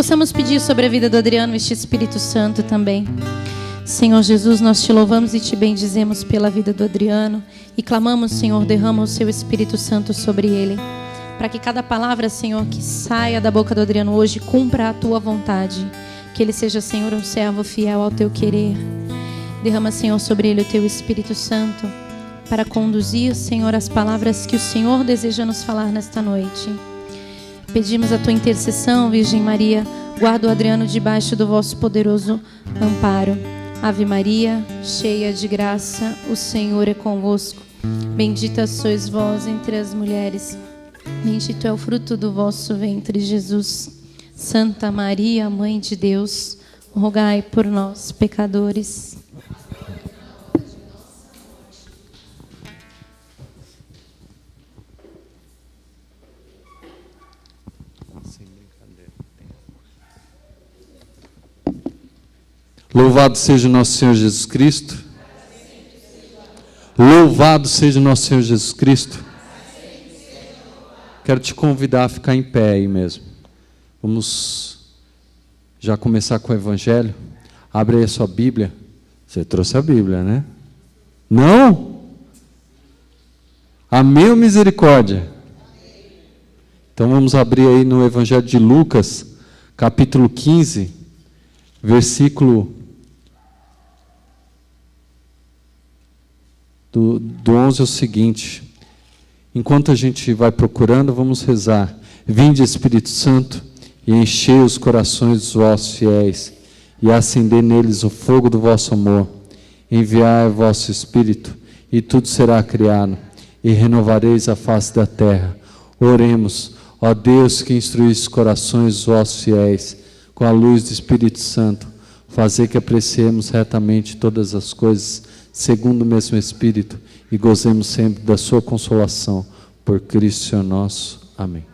Possamos pedir sobre a vida do Adriano este Espírito Santo também. Senhor Jesus, nós te louvamos e te bendizemos pela vida do Adriano e clamamos, Senhor, derrama o seu Espírito Santo sobre ele, para que cada palavra, Senhor, que saia da boca do Adriano hoje cumpra a tua vontade, que ele seja, Senhor, um servo fiel ao teu querer. Derrama, Senhor, sobre ele o teu Espírito Santo para conduzir, Senhor, as palavras que o Senhor deseja nos falar nesta noite. Pedimos a tua intercessão, Virgem Maria, guarda o Adriano debaixo do vosso poderoso amparo. Ave Maria, cheia de graça, o Senhor é convosco. Bendita sois vós entre as mulheres, bendito é o fruto do vosso ventre, Jesus. Santa Maria, Mãe de Deus, rogai por nós, pecadores. Louvado seja o nosso Senhor Jesus Cristo. Louvado seja o nosso Senhor Jesus Cristo. Quero te convidar a ficar em pé aí mesmo. Vamos já começar com o Evangelho. Abre aí a sua Bíblia. Você trouxe a Bíblia, né? Não? Amém ou misericórdia? Então vamos abrir aí no Evangelho de Lucas, capítulo 15, versículo do 11 ao seguinte. Enquanto a gente vai procurando, vamos rezar. Vinde, Espírito Santo, e enchei os corações dos vossos fiéis, e acendei neles o fogo do vosso amor. Enviai o vosso Espírito, e tudo será criado, e renovareis a face da terra. Oremos, ó Deus, que instruís os corações dos vossos fiéis, com a luz do Espírito Santo, fazer que apreciemos retamente todas as coisas, segundo o mesmo Espírito, e gozemos sempre da sua consolação, por Cristo Senhor nosso. Amém.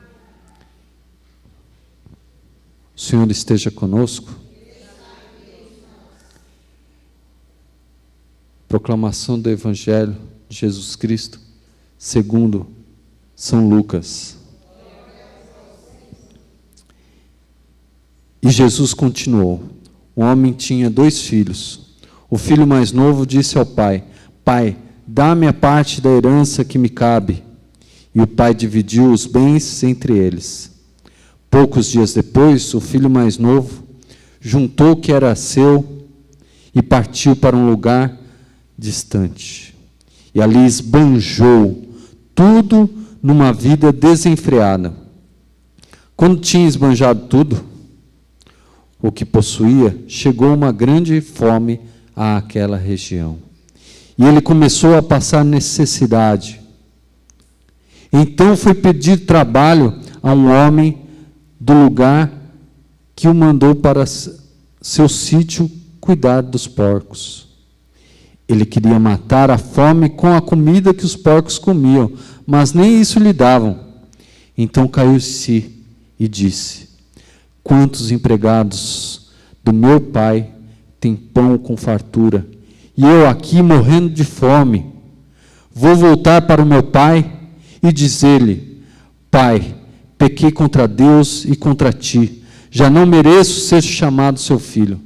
O Senhor esteja conosco. Proclamação do Evangelho de Jesus Cristo, segundo São Lucas. E Jesus continuou: um homem tinha 2 filhos. O filho mais novo disse ao pai: Pai, dá-me a parte da herança que me cabe. E o pai dividiu os bens entre eles. Poucos dias depois, o filho mais novo juntou o que era seu e partiu para um lugar distante. E ali esbanjou tudo numa vida desenfreada. Quando tinha esbanjado tudo o que possuía, chegou uma grande fome àquela região. E ele começou a passar necessidade. Então foi pedir trabalho a um homem do lugar que o mandou para seu sítio cuidar dos porcos. Ele queria matar a fome com a comida que os porcos comiam, mas nem isso lhe davam. Então caiu em si e disse: quantos empregados do meu pai têm pão com fartura, e eu aqui morrendo de fome? Vou voltar para o meu pai e dizer-lhe: Pai, pequei contra Deus e contra ti, já não mereço ser chamado seu filho.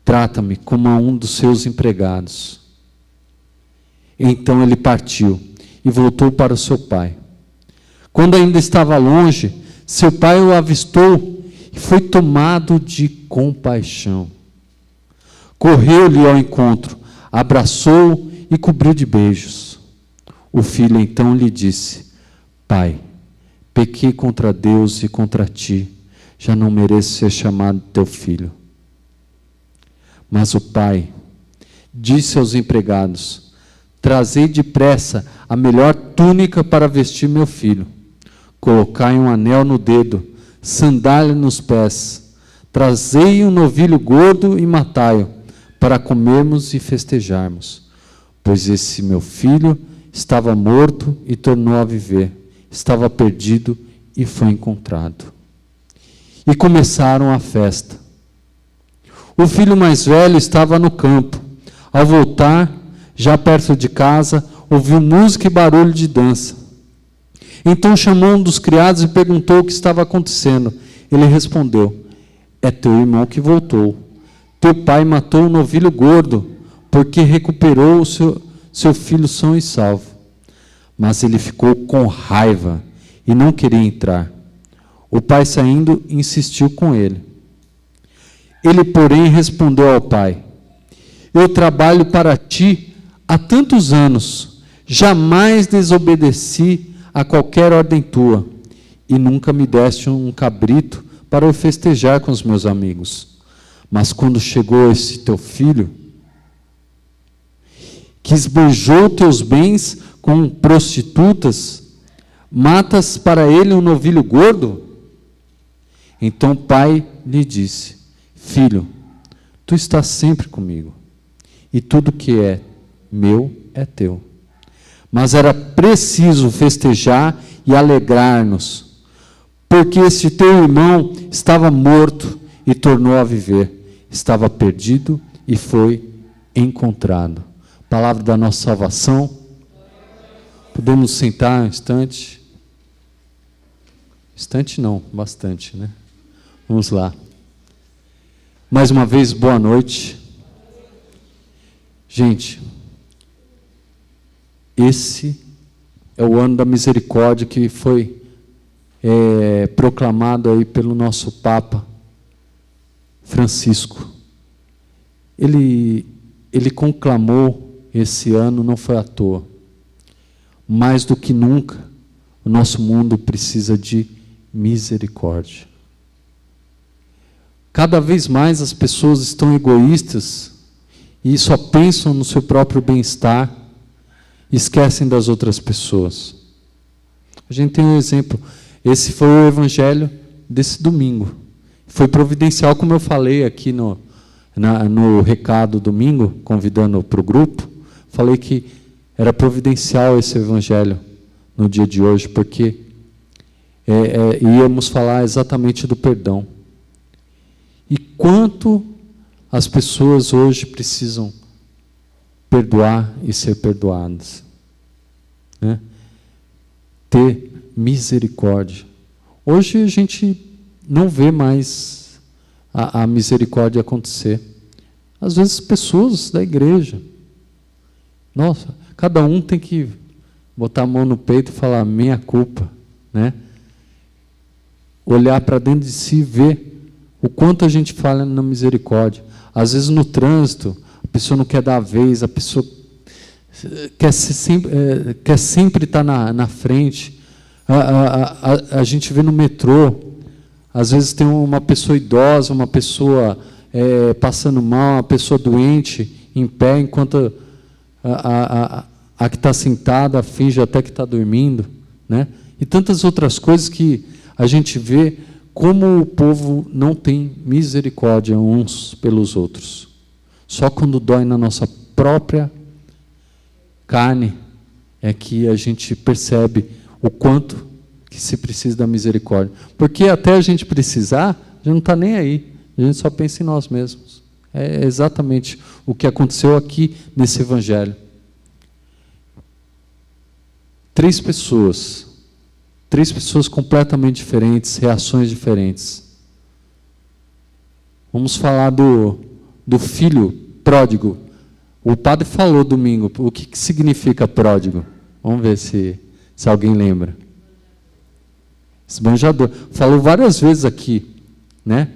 Trata-me como a um dos seus empregados. Então ele partiu e voltou para o seu pai. Quando ainda estava longe, seu pai o avistou e foi tomado de compaixão. Correu-lhe ao encontro, abraçou-o e cobriu de beijos. O filho então lhe disse: Pai, pequei contra Deus e contra ti, já não mereço ser chamado teu filho. Mas o pai disse aos empregados: trazei depressa a melhor túnica para vestir meu filho, colocai um anel no dedo, sandália nos pés, trazei um novilho gordo e matai-o, para comermos e festejarmos. Pois esse meu filho estava morto e tornou a viver, estava perdido e foi encontrado. E começaram a festa. O filho mais velho estava no campo. Ao voltar, já perto de casa, ouviu música e barulho de dança. Então chamou um dos criados e perguntou o que estava acontecendo. Ele respondeu: é teu irmão que voltou. Teu pai matou um novilho gordo, porque recuperou o seu filho são e salvo. Mas ele ficou com raiva e não queria entrar. O pai, saindo, insistiu com ele. Ele, porém, respondeu ao pai: eu trabalho para ti há tantos anos, jamais desobedeci a qualquer ordem tua, e nunca me deste um cabrito para eu festejar com os meus amigos. Mas quando chegou esse teu filho, que esbanjou teus bens com prostitutas, matas para ele um novilho gordo? Então o pai lhe disse: filho, tu estás sempre comigo, e tudo que é meu é teu. Mas era preciso festejar e alegrar-nos, porque este teu irmão estava morto e tornou a viver, estava perdido e foi encontrado. Palavra da nossa salvação. Podemos sentar um instante? Instante não, bastante, né? Vamos lá. Mais uma vez, boa noite. Gente, esse é o ano da misericórdia que foi proclamado aí pelo nosso Papa Francisco. Ele conclamou esse ano, não foi à toa. Mais do que nunca, o nosso mundo precisa de misericórdia. Cada vez mais as pessoas estão egoístas e só pensam no seu próprio bem-estar e esquecem das outras pessoas. A gente tem um exemplo. Esse foi o evangelho desse domingo. Foi providencial, como eu falei aqui no recado domingo, convidando para o grupo. Falei que era providencial esse evangelho no dia de hoje, porque íamos falar exatamente do perdão. E quanto as pessoas hoje precisam perdoar e ser perdoadas, né? Ter misericórdia. Hoje a gente não vê mais a misericórdia acontecer. Às vezes pessoas da igreja, nossa, cada um tem que botar a mão no peito e falar minha culpa, né? Olhar para dentro de si e ver o quanto a gente fala na misericórdia. Às vezes no trânsito, a pessoa não quer dar a vez, a pessoa quer sempre estar na frente. A gente vê no metrô, às vezes tem uma pessoa idosa, uma pessoa passando mal, uma pessoa doente, em pé, enquanto a que está sentada finge até que está dormindo, né? E tantas outras coisas que a gente vê como o povo não tem misericórdia uns pelos outros. Só quando dói na nossa própria carne é que a gente percebe o quanto que se precisa da misericórdia. Porque até a gente precisar, a gente não está nem aí. A gente só pensa em nós mesmos. É exatamente o que aconteceu aqui nesse evangelho. 3 pessoas completamente diferentes, reações diferentes. Vamos falar do filho pródigo. O padre falou domingo, o que significa pródigo? Vamos ver se alguém lembra. Esbanjador. Falou várias vezes aqui, né?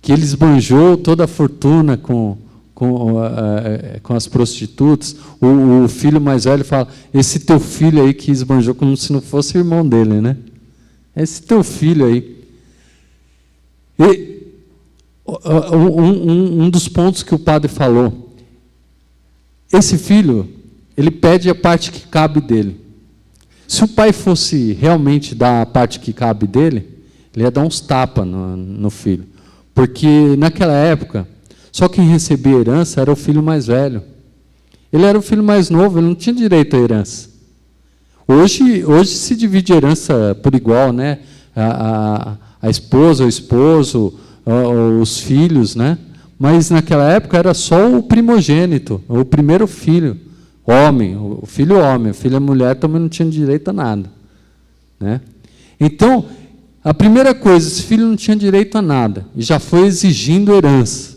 Que ele esbanjou toda a fortuna com as prostitutas. O filho mais velho fala, esse teu filho aí que esbanjou, como se não fosse irmão dele, né? Esse teu filho aí. E um dos pontos que o padre falou, esse filho, ele pede a parte que cabe dele. Se o pai fosse realmente dar a parte que cabe dele, ele ia dar uns tapas no filho. Porque naquela época, só quem recebia herança era o filho mais velho. Ele era o filho mais novo, ele não tinha direito à herança. Hoje se divide herança por igual, né? A esposa, o esposo, os filhos, né? Mas naquela época era só o primogênito, o primeiro filho, homem, o filho mulher também não tinha direito a nada, né? Então, A primeira coisa, esse filho não tinha direito a nada, e já foi exigindo herança.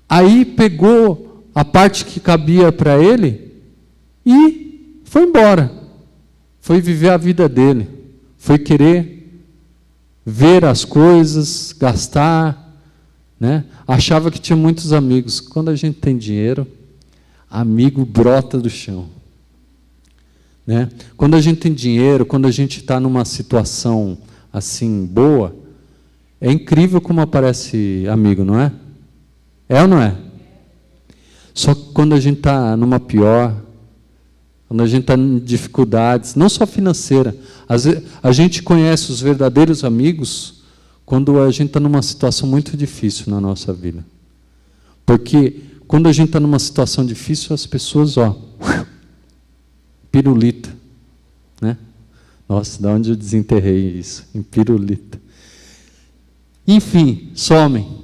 Aí pegou a parte que cabia para ele e foi embora. Foi viver a vida dele. Foi querer ver as coisas, gastar, né? Achava que tinha muitos amigos. Quando a gente tem dinheiro, amigo brota do chão. Né? Quando a gente tem dinheiro, quando a gente está numa situação assim boa, é incrível como aparece amigo, não é? É ou não é? Só que quando a gente está numa pior, quando a gente está em dificuldades, não só financeira, às vezes, a gente conhece os verdadeiros amigos quando a gente está numa situação muito difícil na nossa vida. Porque quando a gente está numa situação difícil, as pessoas, pirulita, né? Nossa, de onde eu desenterrei isso? Em pirulita. Enfim, somem.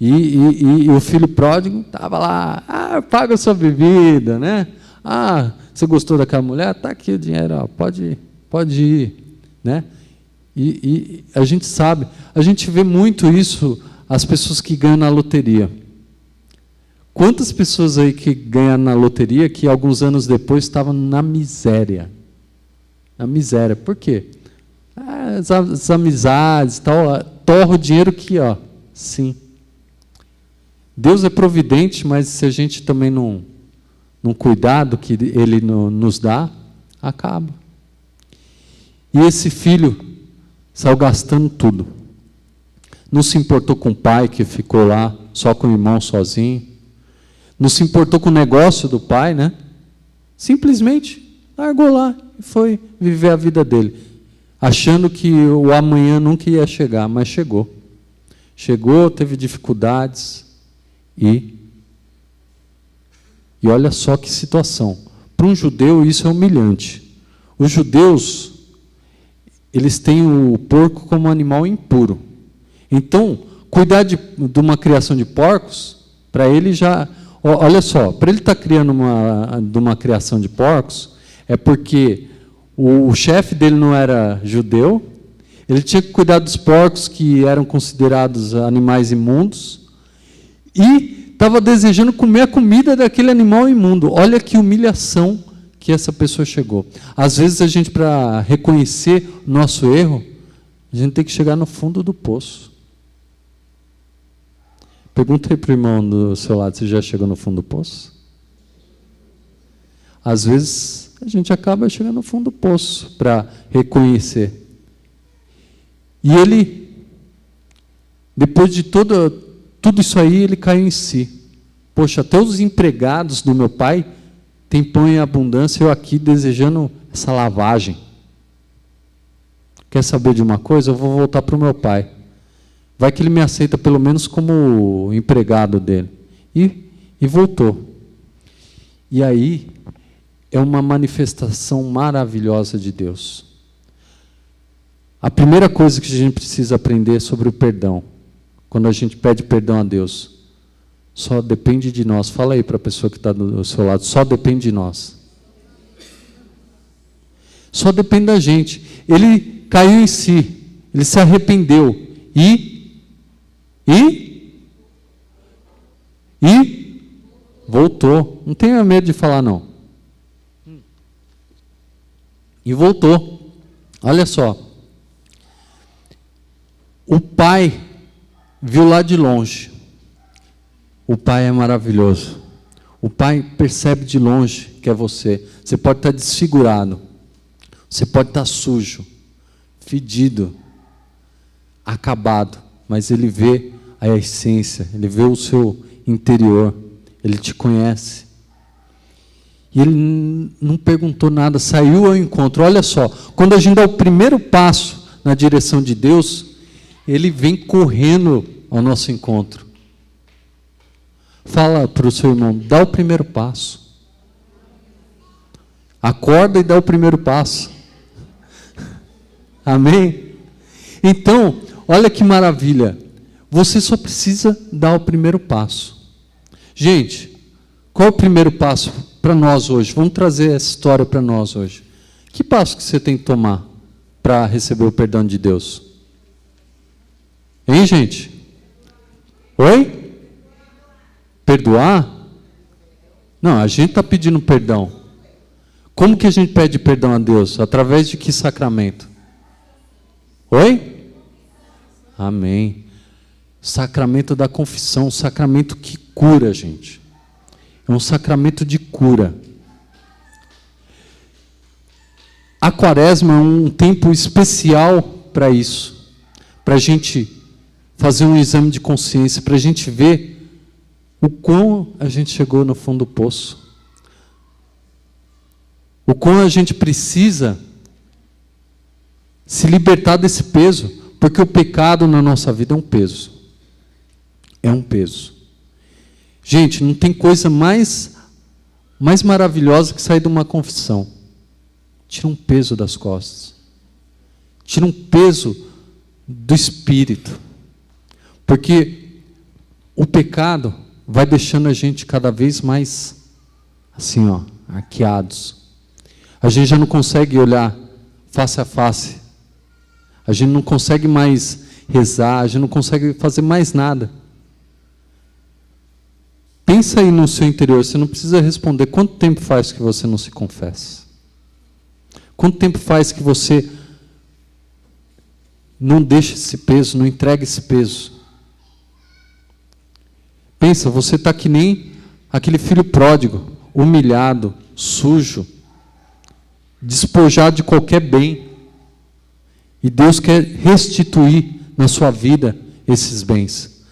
E o filho pródigo estava lá, paga a sua bebida, né? Você gostou daquela mulher? Está aqui o dinheiro, pode ir, né? E a gente sabe, a gente vê muito isso, as pessoas que ganham na loteria. Quantas pessoas aí que ganham na loteria que alguns anos depois estavam na miséria? Na miséria. Por quê? As amizades, tal, torra o dinheiro que, sim. Deus é providente, mas se a gente também não cuidar do que Ele nos dá, acaba. E esse filho saiu gastando tudo. Não se importou com o pai, que ficou lá só com o irmão sozinho. Não se importou com o negócio do pai, né? Simplesmente largou lá e foi viver a vida dele, achando que o amanhã nunca ia chegar, mas chegou. Chegou, teve dificuldades e olha só que situação. Para um judeu isso é humilhante. Os judeus, eles têm o porco como animal impuro. Então, cuidar de uma criação de porcos, para ele já... Olha só, para ele estar criando uma criação de porcos, é porque o chefe dele não era judeu, ele tinha que cuidar dos porcos que eram considerados animais imundos, e estava desejando comer a comida daquele animal imundo. Olha que humilhação que essa pessoa chegou. Às vezes a gente, para reconhecer o nosso erro, a gente tem que chegar no fundo do poço. Pergunta aí para o irmão do seu lado, você já chegou no fundo do poço? Às vezes a gente acaba chegando no fundo do poço para reconhecer. E ele, depois de tudo isso aí, ele caiu em si. Poxa, até os empregados do meu pai têm pão em abundância, eu aqui desejando essa lavagem. Quer saber de uma coisa? Eu vou voltar para o meu pai. Vai que ele me aceita pelo menos como empregado dele. E voltou. E aí é uma manifestação maravilhosa de Deus. A primeira coisa que a gente precisa aprender é sobre o perdão. Quando a gente pede perdão a Deus, só depende de nós. Fala aí para a pessoa que está do seu lado, só depende de nós. Só depende da gente. Ele caiu em si, ele se arrependeu e voltou. Não tenha medo de falar não. E voltou. Olha só. O pai viu lá de longe. O pai é maravilhoso. O pai percebe de longe que é você. Você pode estar desfigurado. Você pode estar sujo, fedido, acabado. Mas ele vê a essência, ele vê o seu interior, ele te conhece. E ele não perguntou nada, saiu ao encontro. Olha só, quando a gente dá o primeiro passo na direção de Deus, ele vem correndo ao nosso encontro. Fala para o seu irmão, dá o primeiro passo. Acorda e dá o primeiro passo. Amém? Então, olha que maravilha. Você só precisa dar o primeiro passo. Gente, qual é o primeiro passo para nós hoje? Vamos trazer essa história para nós hoje. Que passo que você tem que tomar? para receber o perdão de Deus? Hein, gente? Oi? Perdoar? Não, a gente está pedindo perdão. Como que a gente pede perdão a Deus? Através de que sacramento? Oi? Amém. Sacramento da confissão, sacramento que cura, gente. É um sacramento de cura. A Quaresma é um tempo especial para isso, para a gente fazer um exame de consciência, para a gente ver o quão a gente chegou no fundo do poço, o quão a gente precisa se libertar desse peso, porque o pecado na nossa vida é um peso. É um peso. Gente, não tem coisa mais maravilhosa que sair de uma confissão. Tira um peso das costas. Tira um peso do espírito. Porque o pecado vai deixando a gente cada vez mais assim, ó, arqueados. A gente já não consegue olhar face a face. A gente não consegue mais rezar, a gente não consegue fazer mais nada. Pensa aí no seu interior, você não precisa responder. Quanto tempo faz que você não se confessa? Quanto tempo faz que você não deixa esse peso, não entrega esse peso? Pensa, você está que nem aquele filho pródigo, humilhado, sujo, despojado de qualquer bem. E Deus quer restituir na sua vida esses bens.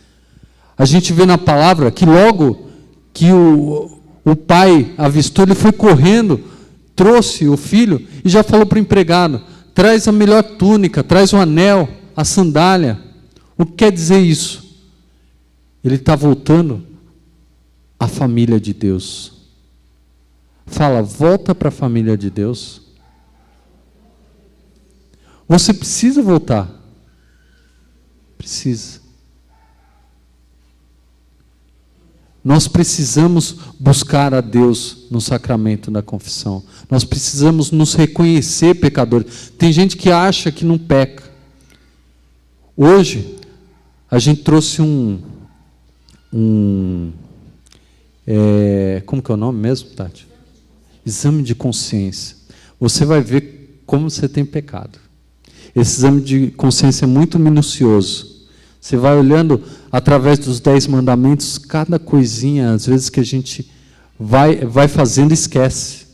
A gente vê na palavra que logo que o pai avistou, ele foi correndo, trouxe o filho e já falou para o empregado: traz a melhor túnica, traz o anel, a sandália. O que quer dizer isso? Ele está voltando à família de Deus. Fala, volta para a família de Deus. Você precisa voltar. Precisa. Nós precisamos buscar a Deus no sacramento da confissão. Nós precisamos nos reconhecer pecadores. Tem gente que acha que não peca. Hoje, a gente trouxe como que é o nome mesmo, Tati? Exame de consciência. Você vai ver como você tem pecado. Esse exame de consciência é muito minucioso. Você vai olhando através dos 10 mandamentos, cada coisinha, às vezes, que a gente vai fazendo, esquece.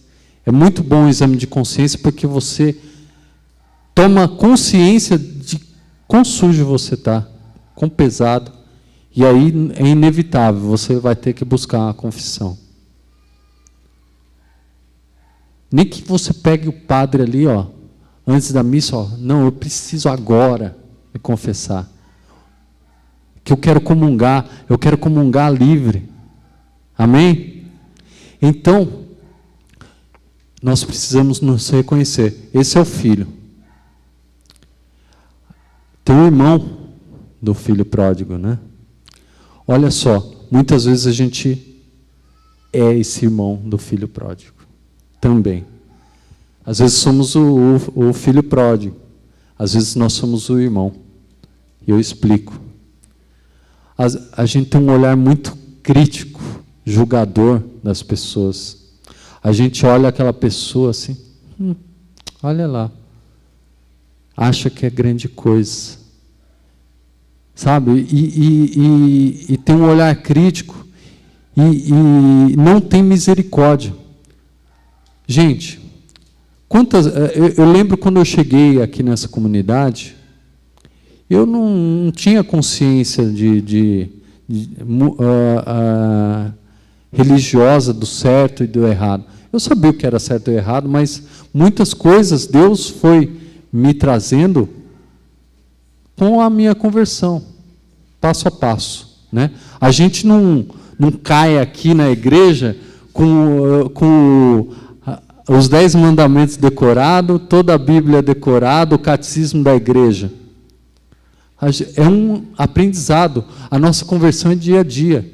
É muito bom o exame de consciência, porque você toma consciência de quão sujo você está, quão pesado, e aí é inevitável, você vai ter que buscar a confissão. Nem que você pegue o padre ali, ó, antes da missa, ó, não, eu preciso agora me confessar. Que eu quero comungar livre. Amém? Então, nós precisamos nos reconhecer. Esse é o filho. Tem um irmão do filho pródigo, né? Olha só, muitas vezes a gente é esse irmão do filho pródigo. Também. Às vezes somos o filho pródigo. Às vezes nós somos o irmão. E eu explico. A gente tem um olhar muito crítico, julgador das pessoas. A gente olha aquela pessoa assim, olha lá, acha que é grande coisa, sabe? E tem um olhar crítico e não tem misericórdia. Gente, eu lembro quando eu cheguei aqui nessa comunidade, eu não tinha consciência religiosa do certo e do errado. Eu sabia o que era certo e errado, mas muitas coisas Deus foi me trazendo com a minha conversão, passo a passo, né? A gente não cai aqui na igreja com os 10 mandamentos decorados, toda a Bíblia decorada, o catecismo da igreja. É um aprendizado. A nossa conversão é dia a dia.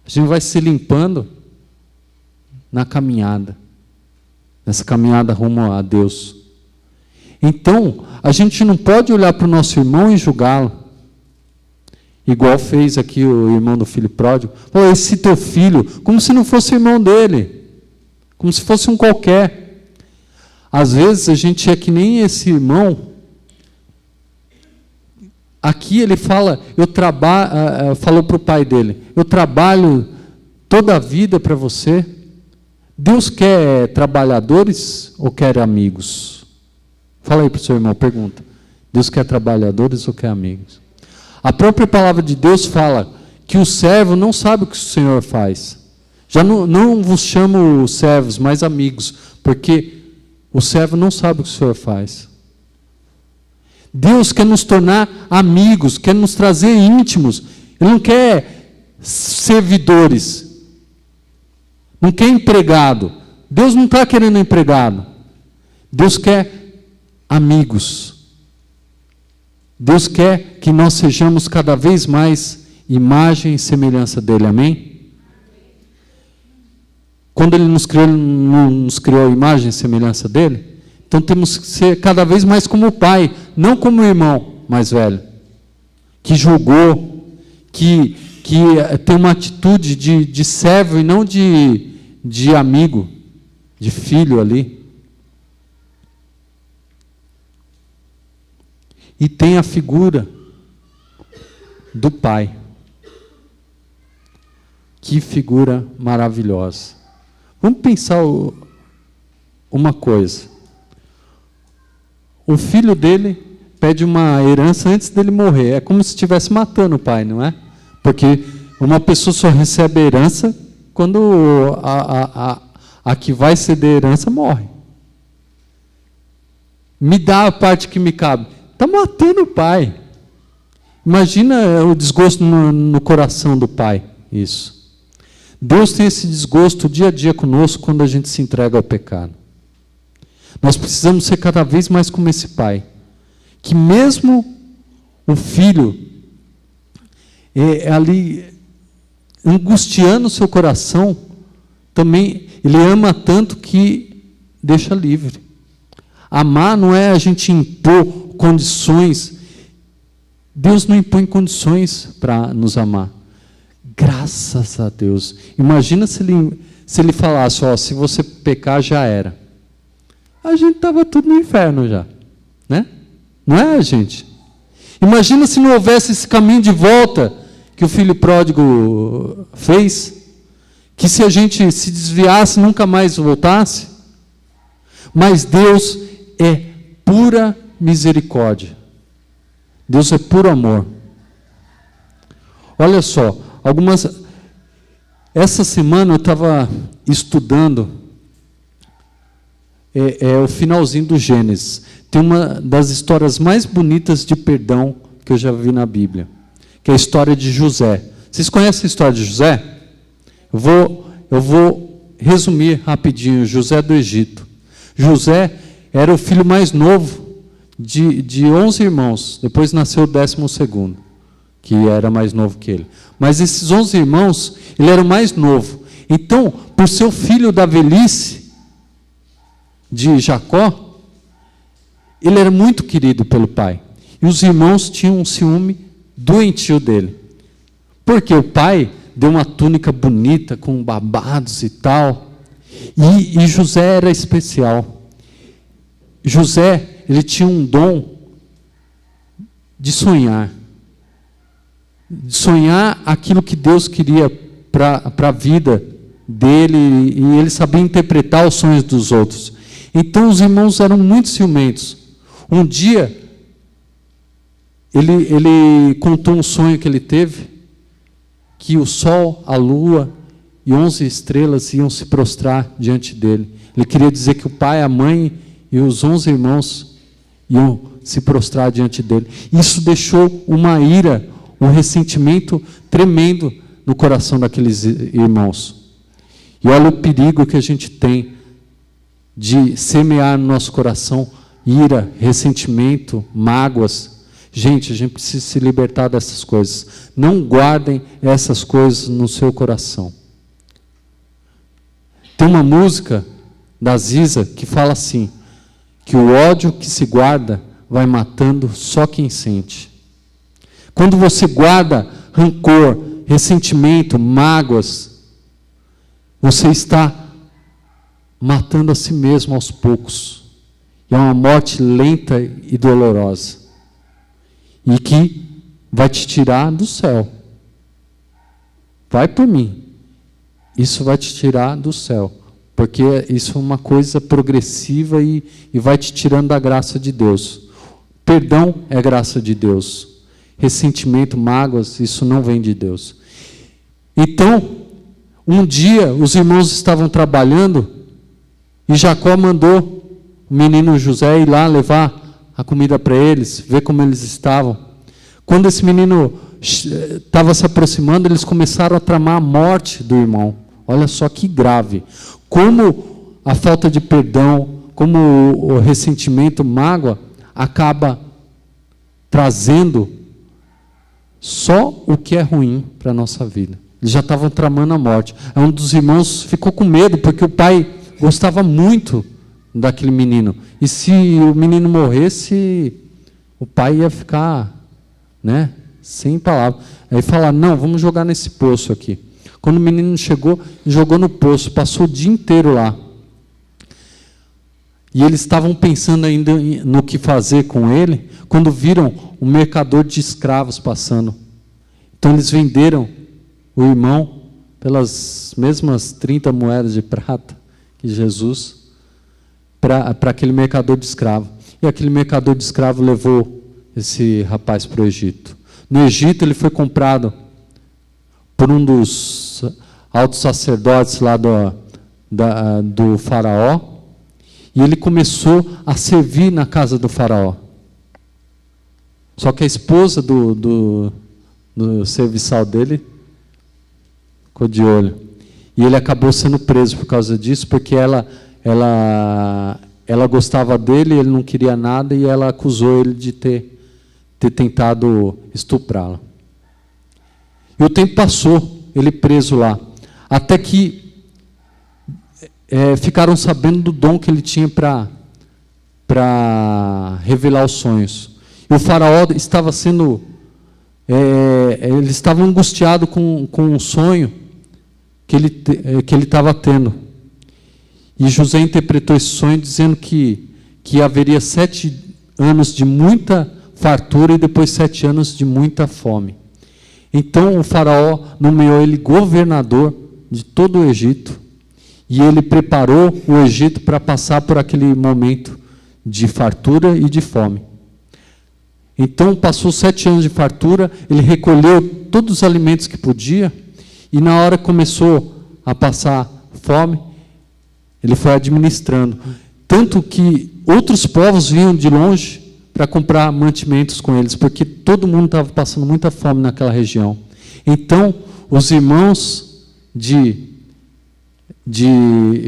A gente vai se limpando na caminhada. Nessa caminhada rumo a Deus. Então, a gente não pode olhar para o nosso irmão e julgá-lo. Igual fez aqui o irmão do filho pródigo. Falou, esse teu filho, como se não fosse irmão dele. Como se fosse um qualquer. Às vezes a gente é que nem esse irmão. Aqui ele fala, falou para o pai dele, eu trabalho toda a vida para você. Deus quer trabalhadores ou quer amigos? Fala aí para o seu irmão, pergunta. Deus quer trabalhadores ou quer amigos? A própria palavra de Deus fala que o servo não sabe o que o Senhor faz. Já não vos chamo servos, mas amigos, porque o servo não sabe o que o Senhor faz. Deus quer nos tornar amigos, quer nos trazer íntimos. Ele não quer servidores, não quer empregado. Deus não está querendo empregado. Deus quer amigos. Deus quer que nós sejamos cada vez mais imagem e semelhança dele. Amém? Quando ele nos criou a imagem e semelhança dele, então temos que ser cada vez mais como o pai, não como o irmão mais velho, que julgou, que tem uma atitude de servo e não de amigo, de filho ali. E tem a figura do pai. Que figura maravilhosa. Vamos pensar uma coisa. O filho dele pede uma herança antes dele morrer. É como se estivesse matando o pai, não é? Porque uma pessoa só recebe a herança quando a que vai ceder a herança morre. Me dá a parte que me cabe. Está matando o pai. Imagina o desgosto no coração do pai. Isso. Deus tem esse desgosto dia a dia conosco quando a gente se entrega ao pecado. Nós precisamos ser cada vez mais como esse pai, que mesmo o filho ali angustiando o seu coração, também ele ama tanto que deixa livre. Amar não é a gente impor condições. Deus não impõe condições para nos amar. Graças a Deus. Imagina se ele falasse, se você pecar já era. A gente estava tudo no inferno já, né? Não é, gente? Imagina se não houvesse esse caminho de volta que o filho pródigo fez, que se a gente se desviasse, nunca mais voltasse. Mas Deus é pura misericórdia. Deus é puro amor. Olha só, essa semana eu estava estudando o finalzinho do Gênesis. Tem uma das histórias mais bonitas de perdão que eu já vi na Bíblia, que é a história de José. Vocês conhecem a história de José? Eu vou resumir rapidinho. José do Egito. José era o filho mais novo de 11 irmãos. Depois nasceu o 12º, que era mais novo que ele. Mas esses 11 irmãos, ele era o mais novo. Então, por ser o filho da velhice de Jacó, ele era muito querido pelo pai. E os irmãos tinham um ciúme doentio dele. Porque o pai deu uma túnica bonita, com babados e tal. E José era especial. José, ele tinha um dom de sonhar. De sonhar aquilo que Deus queria para a vida dele. E ele sabia interpretar os sonhos dos outros. Então os irmãos eram muito ciumentos. Um dia, ele contou um sonho que ele teve, que o sol, a lua e 11 estrelas iam se prostrar diante dele. Ele queria dizer que o pai, a mãe e os 11 irmãos iam se prostrar diante dele. Isso deixou uma ira, um ressentimento tremendo no coração daqueles irmãos. E olha o perigo que a gente tem de semear no nosso coração ira, ressentimento, mágoas. Gente, a gente precisa se libertar dessas coisas. Não guardem essas coisas no seu coração. Tem uma música da Ziza que fala assim, que o ódio que se guarda vai matando só quem sente. Quando você guarda rancor, ressentimento, mágoas, você está matando a si mesmo aos poucos. E é uma morte lenta e dolorosa. E que vai te tirar do céu. Vai por mim. Isso vai te tirar do céu. Porque isso é uma coisa progressiva e vai te tirando da graça de Deus. Perdão é graça de Deus. Ressentimento, mágoas, isso não vem de Deus. Então, um dia os irmãos estavam trabalhando e Jacó mandou o menino José ir lá levar a comida para eles, ver como eles estavam. Quando esse menino estava se aproximando, eles começaram a tramar a morte do irmão. Olha só que grave. Como a falta de perdão, como o ressentimento, mágoa, acaba trazendo só o que é ruim para a nossa vida. Eles já estavam tramando a morte. Um dos irmãos ficou com medo, porque o pai gostava muito daquele menino. E se o menino morresse, o pai ia ficar, sem palavras. Aí falaram, não, vamos jogar nesse poço aqui. Quando o menino chegou, jogou no poço, passou o dia inteiro lá. E eles estavam pensando ainda no que fazer com ele, quando viram um mercador de escravos passando. Então eles venderam o irmão pelas mesmas 30 moedas de prata que Jesus, para aquele mercador de escravo. E aquele mercador de escravo levou esse rapaz para o Egito. No Egito ele foi comprado por um dos altos sacerdotes lá do faraó, e ele começou a servir na casa do faraó. Só que a esposa do serviçal dele ficou de olho. E ele acabou sendo preso por causa disso, porque ela gostava dele, ele não queria nada, e ela acusou ele de ter tentado estuprá-la. E o tempo passou, ele preso lá, até que ficaram sabendo do dom que ele tinha para revelar os sonhos. E o faraó estava sendo, ele estava angustiado com um sonho que ele estava tendo. E José interpretou esse sonho dizendo que haveria 7 anos de muita fartura e depois 7 anos de muita fome. Então o faraó nomeou ele governador de todo o Egito, e ele preparou o Egito para passar por aquele momento de fartura e de fome. Então passou 7 anos de fartura, ele recolheu todos os alimentos que podia, e na hora que começou a passar fome, ele foi administrando. Tanto que outros povos vinham de longe para comprar mantimentos com eles, porque todo mundo estava passando muita fome naquela região. Então, os irmãos de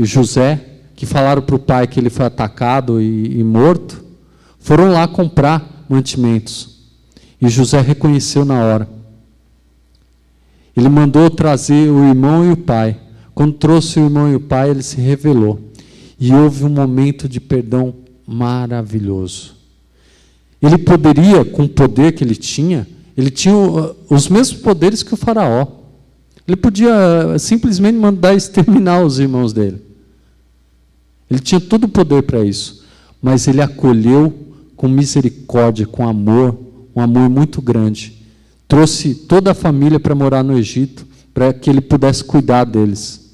José, que falaram para o pai que ele foi atacado e morto, foram lá comprar mantimentos. E José reconheceu na hora. Ele mandou trazer o irmão e o pai. Quando trouxe o irmão e o pai, ele se revelou. E houve um momento de perdão maravilhoso. Ele poderia, com o poder que ele tinha os mesmos poderes que o faraó. Ele podia simplesmente mandar exterminar os irmãos dele. Ele tinha todo o poder para isso. Mas ele acolheu com misericórdia, com amor, um amor muito grande. Trouxe toda a família para morar no Egito, para que ele pudesse cuidar deles.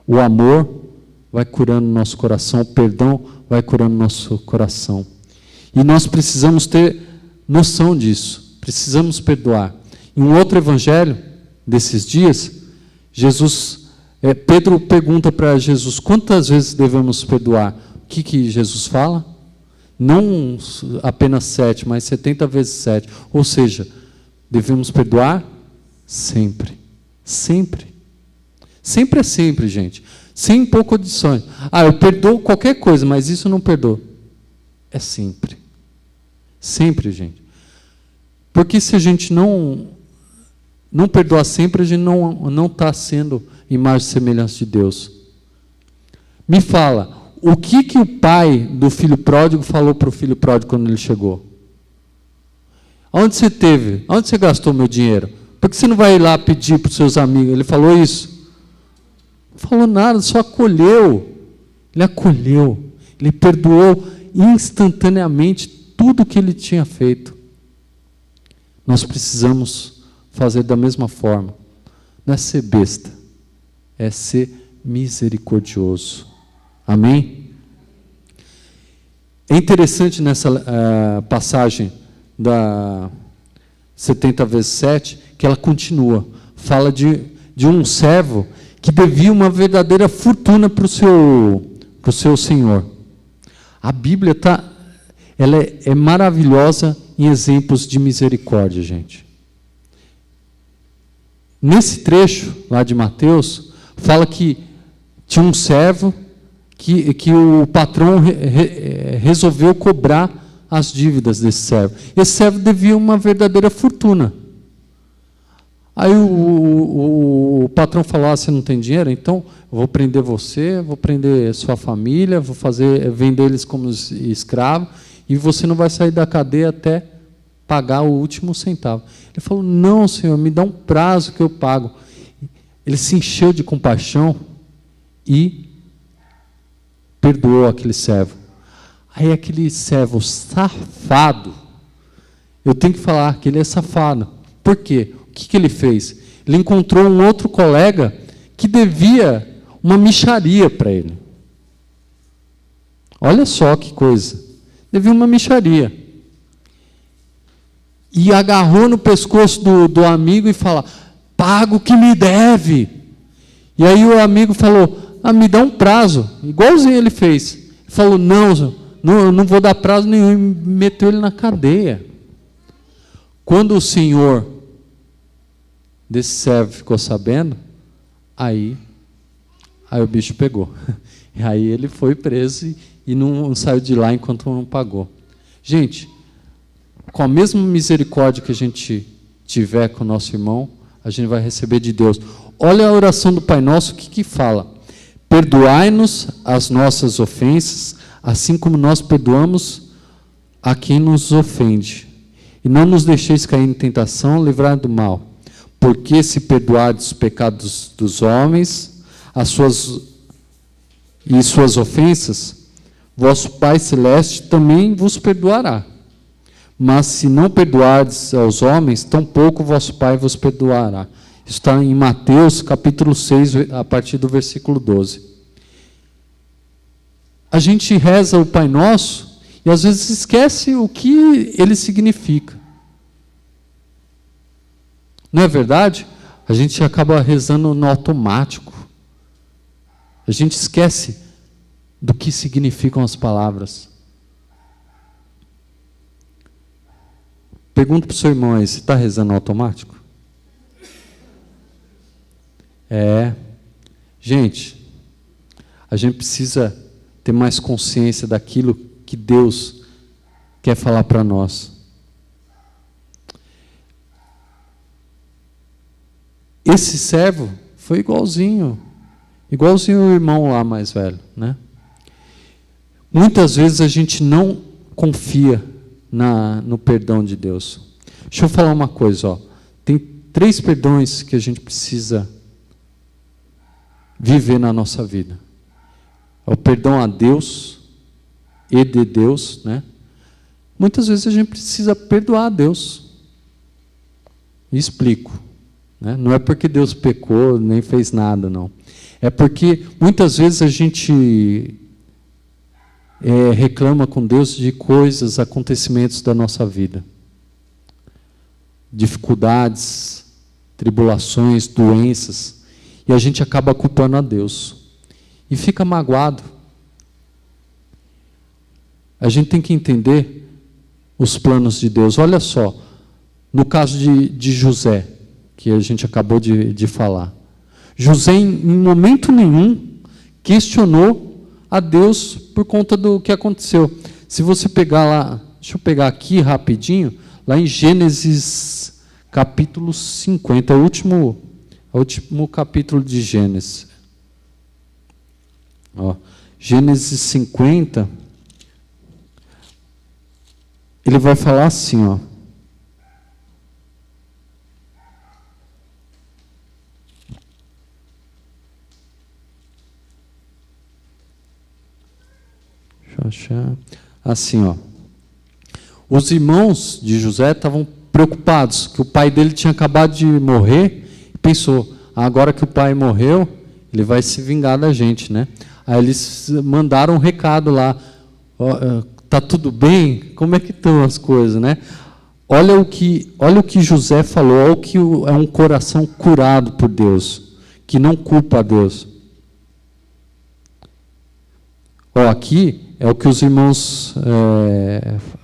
O amor vai curando nosso coração, o perdão vai curando nosso coração. E nós precisamos ter noção disso, precisamos perdoar. Em um outro evangelho desses dias, Pedro pergunta para Jesus, quantas vezes devemos perdoar? O que Jesus fala? Não apenas 7, mas 70 vezes 7. Ou seja, devemos perdoar sempre. Sempre. Sempre é sempre, gente. Sem pouco condições. Eu perdoo qualquer coisa, mas isso eu não perdoo. É sempre. Sempre, gente. Porque se a gente não perdoar sempre, a gente não está sendo imagem e semelhança de Deus. Me fala, O que o pai do filho pródigo falou para o filho pródigo quando ele chegou? Onde você teve? Onde você gastou meu dinheiro? Por que você não vai ir lá pedir para os seus amigos? Ele falou isso? Não falou nada, só acolheu. Ele acolheu. Ele perdoou instantaneamente tudo que ele tinha feito. Nós precisamos fazer da mesma forma. Não é ser besta, é ser misericordioso. Amém? É interessante nessa passagem da 70 vezes 7, que ela continua. Fala de um servo que devia uma verdadeira fortuna para o seu senhor. A Bíblia ela é maravilhosa em exemplos de misericórdia, gente. Nesse trecho lá de Mateus, fala que tinha um servo que o patrão resolveu cobrar as dívidas desse servo. Esse servo devia uma verdadeira fortuna. Aí o patrão falou: você não tem dinheiro? Então eu vou prender você, vou prender sua família, vou vender eles como escravo, e você não vai sair da cadeia até pagar o último centavo. Ele falou: não, senhor, me dá um prazo que eu pago. Ele se encheu de compaixão e perdoou aquele servo. Aí aquele servo safado, eu tenho que falar que ele é safado. Por quê? O que ele fez? Ele encontrou um outro colega que devia uma mixaria para ele. Olha só que coisa. Devia uma mixaria. E agarrou no pescoço do amigo e falou: paga o que me deve. E aí o amigo falou: me dá um prazo. Igualzinho ele fez. Ele falou: não vou dar prazo nenhum. E meteu ele na cadeia. Quando o senhor desse servo ficou sabendo, aí o bicho pegou. E aí ele foi preso e não saiu de lá enquanto não pagou. Gente, com a mesma misericórdia que a gente tiver com o nosso irmão, a gente vai receber de Deus. Olha a oração do Pai Nosso, o que fala? Perdoai-nos as nossas ofensas, assim como nós perdoamos a quem nos ofende. E não nos deixeis cair em tentação, livrai do mal. Porque se perdoardes os pecados dos homens, e suas ofensas, vosso Pai Celeste também vos perdoará. Mas se não perdoardes aos homens, tampouco vosso Pai vos perdoará. Isso está em Mateus, capítulo 6, a partir do versículo 12. A gente reza o Pai Nosso e às vezes esquece o que ele significa. Não é verdade? A gente acaba rezando no automático. A gente esquece do que significam as palavras. Pergunta para o seu irmão aí: você está rezando automático? Gente, a gente precisa ter mais consciência daquilo que Deus quer falar para nós. Esse servo foi igualzinho o irmão lá mais velho, né? Muitas vezes a gente não confia no perdão de Deus. Deixa eu falar uma coisa, ó. Tem 3 perdões que a gente precisa viver na nossa vida. É o perdão a Deus e de Deus, né? Muitas vezes a gente precisa perdoar a Deus. E explico, né? Não é porque Deus pecou, nem fez nada, não. É porque muitas vezes a gente reclama com Deus de coisas, acontecimentos da nossa vida. Dificuldades, tribulações, doenças. E a gente acaba culpando a Deus. E fica magoado. A gente tem que entender os planos de Deus. Olha só, no caso de José, que a gente acabou de falar. José, em momento nenhum, questionou a Deus por conta do que aconteceu. Se você pegar lá, deixa eu pegar aqui rapidinho, lá em Gênesis capítulo 50, é o último capítulo de Gênesis. Ó, Gênesis 50, ele vai falar assim, ó. Deixa eu achar. Assim, ó. Os irmãos de José estavam preocupados, que o pai dele tinha acabado de morrer, e pensou, agora que o pai morreu, ele vai se vingar da gente, né? Aí eles mandaram um recado lá, tá tudo bem? Como é que estão as coisas, né? Olha o que José falou, olha o que é um coração curado por Deus, que não culpa a Deus. Aqui é o que os irmãos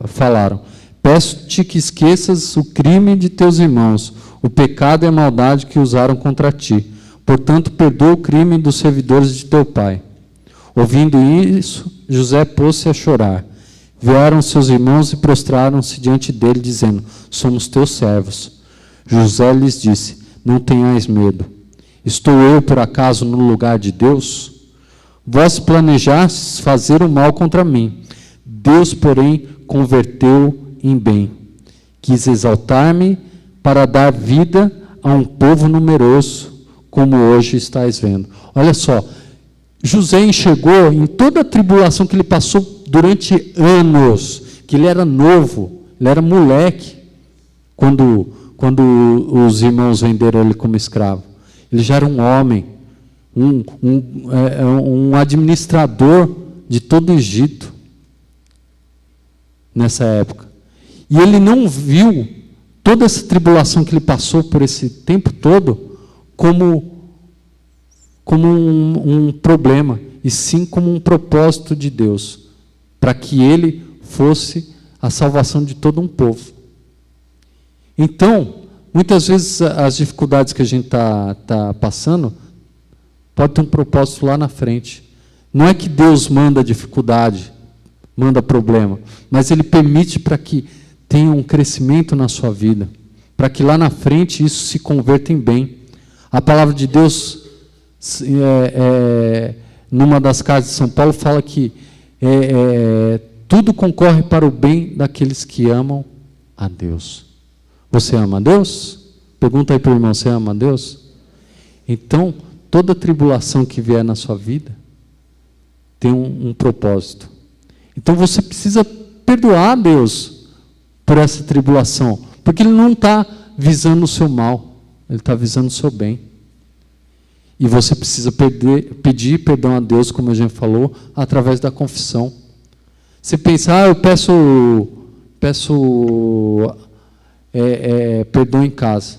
falaram. Peço-te que esqueças o crime de teus irmãos, o pecado e a maldade que usaram contra ti. Portanto, perdoa o crime dos servidores de teu pai. Ouvindo isso, José pôs-se a chorar. Vieram seus irmãos e prostraram-se diante dele, dizendo, somos teus servos. José lhes disse, não tenhais medo. Estou eu, por acaso, no lugar de Deus? Vós planejastes fazer o mal contra mim. Deus, porém, converteu em bem. Quis exaltar-me para dar vida a um povo numeroso, como hoje estáis vendo. Olha só, José enxergou em toda a tribulação que ele passou durante anos, que ele era novo, ele era moleque, quando os irmãos venderam ele como escravo. Ele já era um homem, um administrador de todo o Egito, nessa época. E ele não viu toda essa tribulação que ele passou por esse tempo todo como um problema, e sim como um propósito de Deus, para que ele fosse a salvação de todo um povo. Então, muitas vezes as dificuldades que a gente tá passando, pode ter um propósito lá na frente. Não é que Deus manda dificuldade, manda problema, mas Ele permite para que tenha um crescimento na sua vida, para que lá na frente isso se converta em bem. A palavra de Deus, numa das cartas de São Paulo, fala que tudo concorre para o bem daqueles que amam a Deus. Você ama a Deus? Pergunta aí para o irmão, você ama a Deus? Então, toda tribulação que vier na sua vida tem um propósito. Então você precisa perdoar a Deus por essa tribulação, porque Ele não está visando o seu mal, Ele está visando o seu bem. E você precisa pedir perdão a Deus, como a gente falou, através da confissão. Você pensa, eu peço perdão em casa.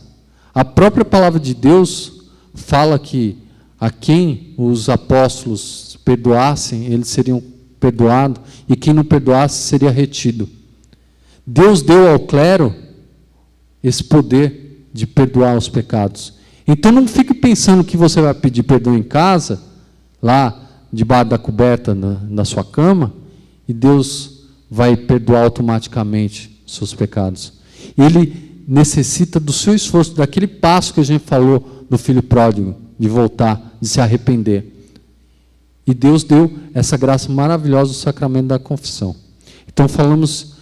A própria palavra de Deus fala que a quem os apóstolos perdoassem, eles seriam perdoados, e quem não perdoasse seria retido. Deus deu ao clero esse poder de perdoar os pecados. Então não fique pensando que você vai pedir perdão em casa, lá debaixo da coberta da sua cama, e Deus vai perdoar automaticamente os seus pecados. Ele necessita do seu esforço, daquele passo que a gente falou do filho pródigo, de voltar, de se arrepender. E Deus deu essa graça maravilhosa do sacramento da confissão. Então falamos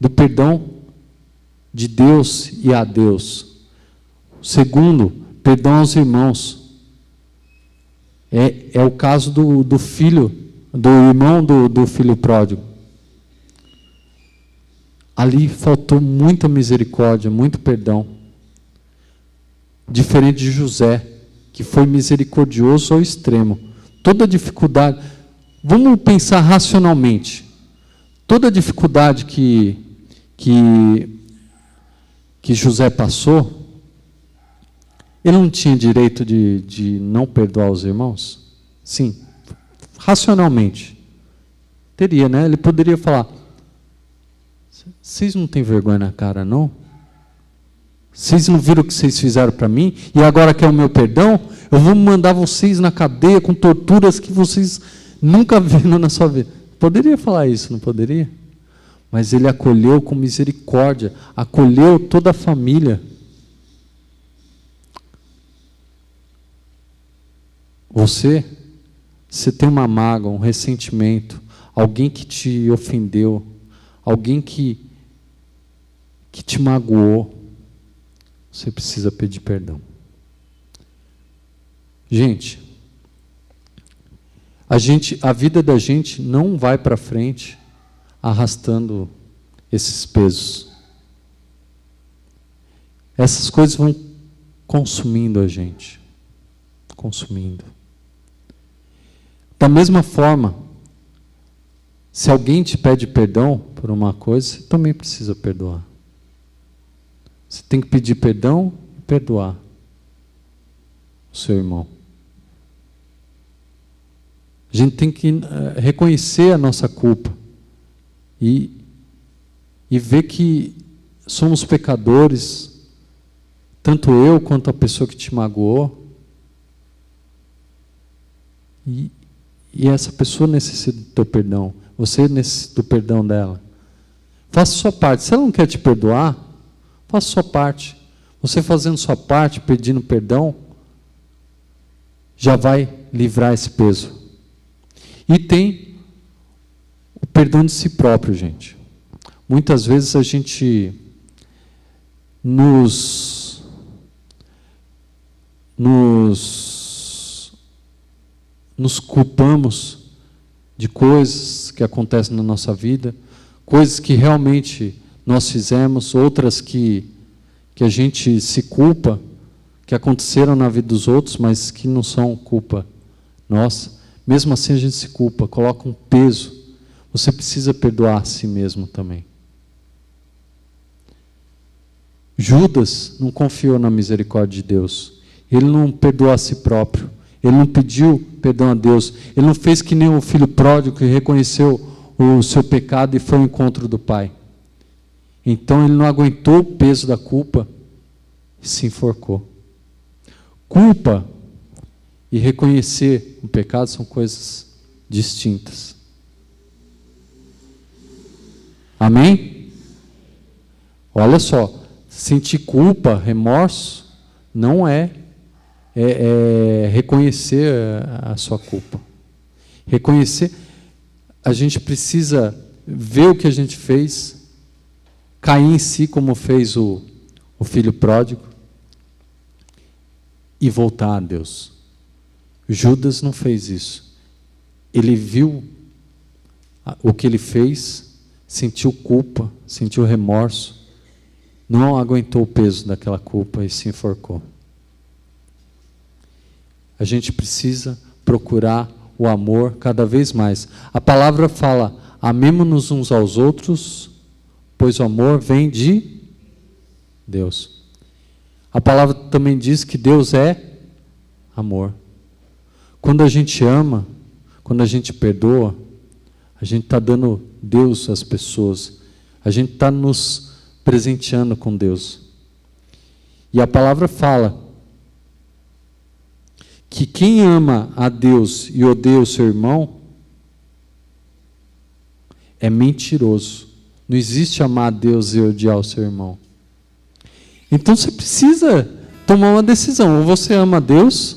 do perdão de Deus e a Deus. Segundo, perdão aos irmãos. É o caso do filho, do irmão do filho pródigo. Ali faltou muita misericórdia, muito perdão. Diferente de José, que foi misericordioso ao extremo. Toda dificuldade, vamos pensar racionalmente, toda dificuldade que José passou, ele não tinha direito de não perdoar os irmãos? Sim, racionalmente. Teria, né? Ele poderia falar, vocês não têm vergonha na cara, não? Vocês não viram o que vocês fizeram para mim? E agora quer o meu perdão? Eu vou mandar vocês na cadeia com torturas que vocês nunca viram na sua vida. Poderia falar isso, não poderia? Mas ele acolheu com misericórdia, acolheu toda a família. Você você tem uma mágoa, um ressentimento, alguém que te ofendeu, alguém que te magoou, você precisa pedir perdão. Gente, a vida da gente não vai para frente arrastando esses pesos. Essas coisas vão consumindo a gente. Consumindo. Da mesma forma, se alguém te pede perdão por uma coisa, você também precisa perdoar. Você tem que pedir perdão e perdoar o seu irmão. A gente tem que reconhecer a nossa culpa e ver que somos pecadores, tanto eu quanto a pessoa que te magoou, e essa pessoa necessita do teu perdão, você necessita do perdão dela. Faça a sua parte. Se ela não quer te perdoar, faça a sua parte. Você fazendo sua parte, pedindo perdão, já vai livrar esse peso. E tem o perdão de si próprio, gente. Muitas vezes a gente nos culpamos de coisas que acontecem na nossa vida, coisas que realmente nós fizemos, outras que a gente se culpa, que aconteceram na vida dos outros, mas que não são culpa nossa. Mesmo assim a gente se culpa, coloca um peso. Você precisa perdoar a si mesmo também. Judas não confiou na misericórdia de Deus. Ele não perdoou a si próprio. Ele não pediu perdão a Deus. Ele não fez que nem o filho pródigo que reconheceu o seu pecado e foi ao encontro do Pai. Então ele não aguentou o peso da culpa e se enforcou. Culpa e reconhecer o pecado são coisas distintas. Amém? Olha só, sentir culpa, remorso, não é reconhecer a sua culpa. Reconhecer, a gente precisa ver o que a gente fez, cair em si como fez o filho pródigo e voltar a Deus. Judas não fez isso. Ele viu o que ele fez, sentiu culpa, sentiu remorso, não aguentou o peso daquela culpa e se enforcou. A gente precisa procurar o amor cada vez mais. A palavra fala, amemo-nos uns aos outros, pois o amor vem de Deus. A palavra também diz que Deus é amor. Quando a gente ama, quando a gente perdoa, a gente está dando Deus às pessoas. A gente está nos presenteando com Deus. E a palavra fala que quem ama a Deus e odeia o seu irmão é mentiroso. Não existe amar a Deus e odiar o seu irmão. Então você precisa tomar uma decisão. Ou você ama a Deus,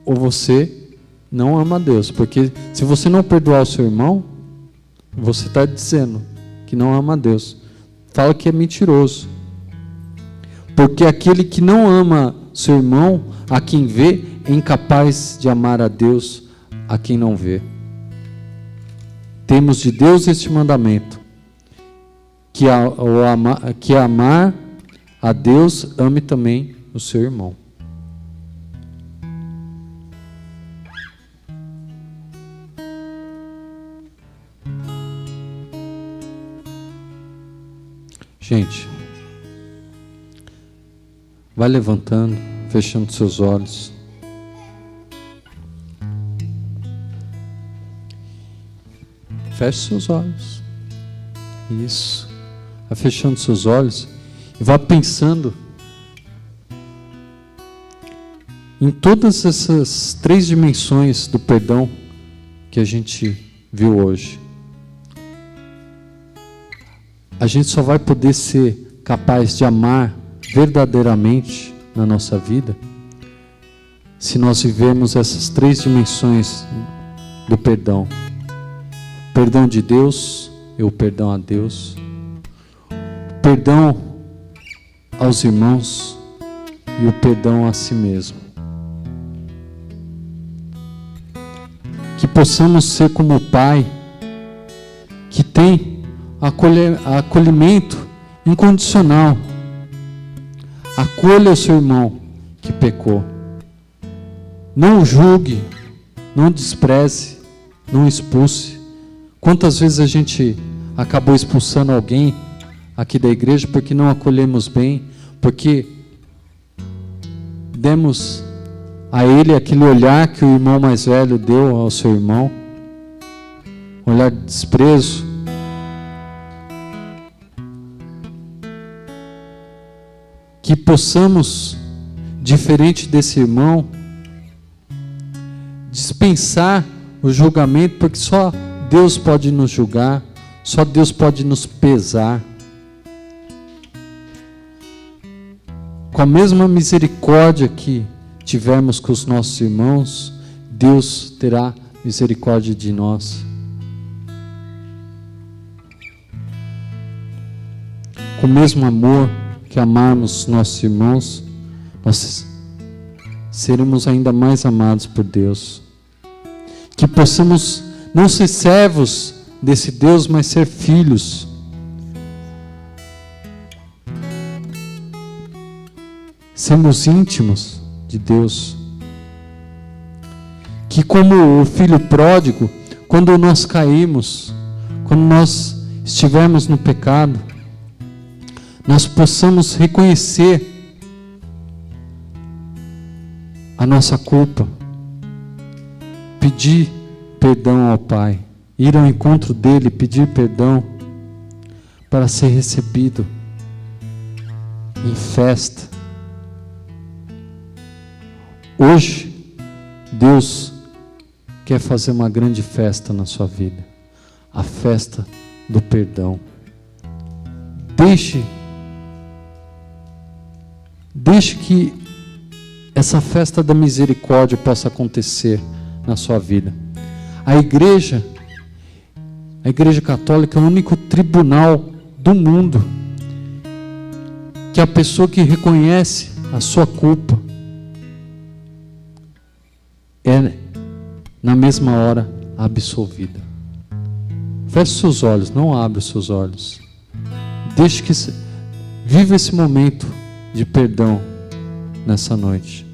ou você não ama a Deus. Porque se você não perdoar o seu irmão, você está dizendo que não ama a Deus. Fala que é mentiroso. Porque aquele que não ama seu irmão, a quem vê, é incapaz de amar a Deus, a quem não vê. Temos de Deus este mandamento, que amar a Deus, ame também o seu irmão. Gente, vai levantando, fechando seus olhos. Feche seus olhos. Isso. Vai fechando seus olhos e vá pensando em todas essas 3 dimensões do perdão que a gente viu hoje. A gente só vai poder ser capaz de amar verdadeiramente na nossa vida se nós vivemos essas 3 dimensões do perdão. Perdão de Deus, o perdão a Deus, perdão aos irmãos e o perdão a si mesmo. Que possamos ser como o Pai, que tem acolhimento incondicional. Acolha o seu irmão que pecou. Não o julgue, não despreze, não expulse. Quantas vezes a gente acabou expulsando alguém aqui da igreja porque não acolhemos bem, porque demos a ele aquele olhar que o irmão mais velho deu ao seu irmão, um olhar de desprezo. Que possamos, diferente desse irmão, dispensar o julgamento, porque só Deus pode nos julgar, só Deus pode nos pesar. Com a mesma misericórdia que tivermos com os nossos irmãos, Deus terá misericórdia de nós. Com o mesmo amor que amarmos nossos irmãos, nós seremos ainda mais amados por Deus. Que possamos não ser servos desse Deus, mas ser filhos. Sermos íntimos de Deus. Que como o filho pródigo, quando nós caímos, quando nós estivermos no pecado, nós possamos reconhecer a nossa culpa, pedir perdão ao Pai, ir ao encontro dele, pedir perdão para ser recebido em festa. Hoje, Deus quer fazer uma grande festa na sua vida, a festa do perdão. Deixe que essa festa da misericórdia possa acontecer na sua vida. A igreja católica é o único tribunal do mundo que a pessoa que reconhece a sua culpa é, na mesma hora, absolvida. Feche seus olhos, não abra os seus olhos. Deixe que viva esse momento de perdão nessa noite.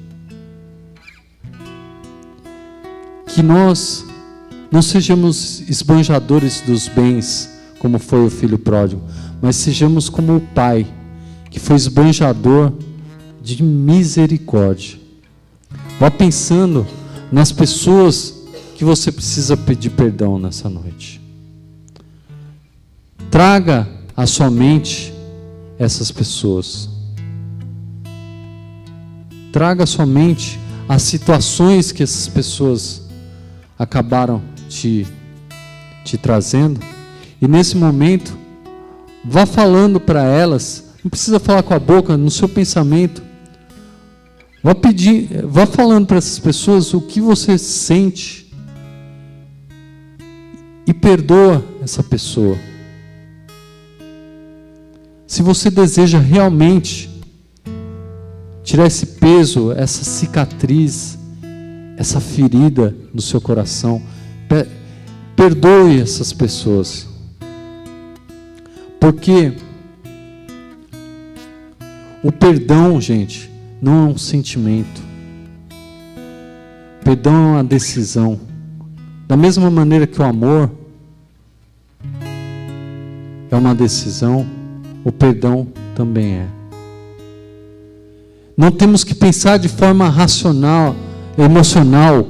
Que nós não sejamos esbanjadores dos bens, como foi o filho pródigo, mas sejamos como o Pai, que foi esbanjador de misericórdia. Vá pensando nas pessoas que você precisa pedir perdão nessa noite. Traga à sua mente essas pessoas. Traga à sua mente as situações que essas pessoas acabaram te trazendo. E nesse momento, vá falando para elas. Não precisa falar com a boca, no seu pensamento. Vá falando para essas pessoas o que você sente. E perdoa essa pessoa. Se você deseja realmente tirar esse peso, essa cicatriz, essa ferida do seu coração, perdoe essas pessoas. Porque o perdão, gente, não é um sentimento. Perdão é uma decisão. Da mesma maneira que o amor é uma decisão, o perdão também é. Não temos que pensar de forma racional, emocional,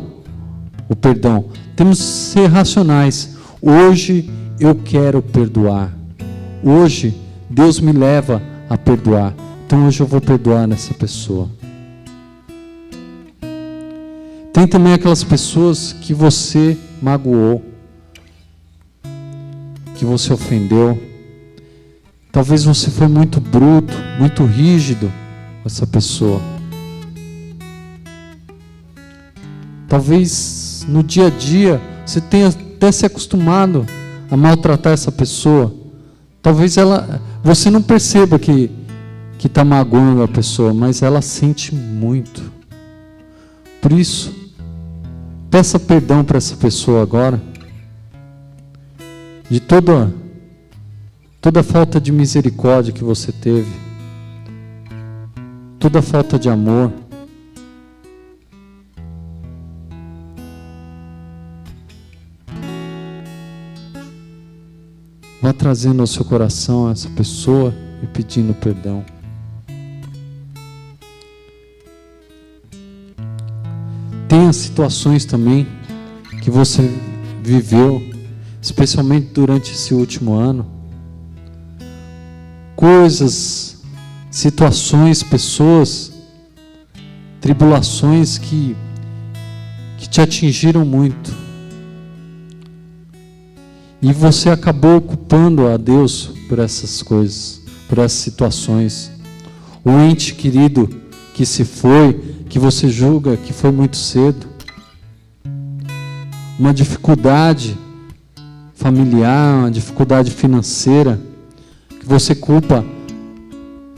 o perdão. Temos que ser racionais. Hoje eu quero perdoar. Hoje Deus me leva a perdoar. Então hoje eu vou perdoar essa pessoa. Tem também aquelas pessoas que você magoou, que você ofendeu. Talvez você foi muito bruto, muito rígido com essa pessoa. Talvez no dia a dia você tenha até se acostumado a maltratar essa pessoa. Talvez você não perceba que está magoando a pessoa, mas ela sente muito. Por isso, peça perdão para essa pessoa agora, de toda falta de misericórdia que você teve, toda falta de amor. Vá trazendo ao seu coração essa pessoa e pedindo perdão. Tenha situações também que você viveu, especialmente durante esse último ano. Coisas, situações, pessoas, tribulações que te atingiram muito. E você acabou culpando a Deus por essas coisas, por essas situações. O ente querido que se foi, que você julga que foi muito cedo. Uma dificuldade familiar, uma dificuldade financeira, que você culpa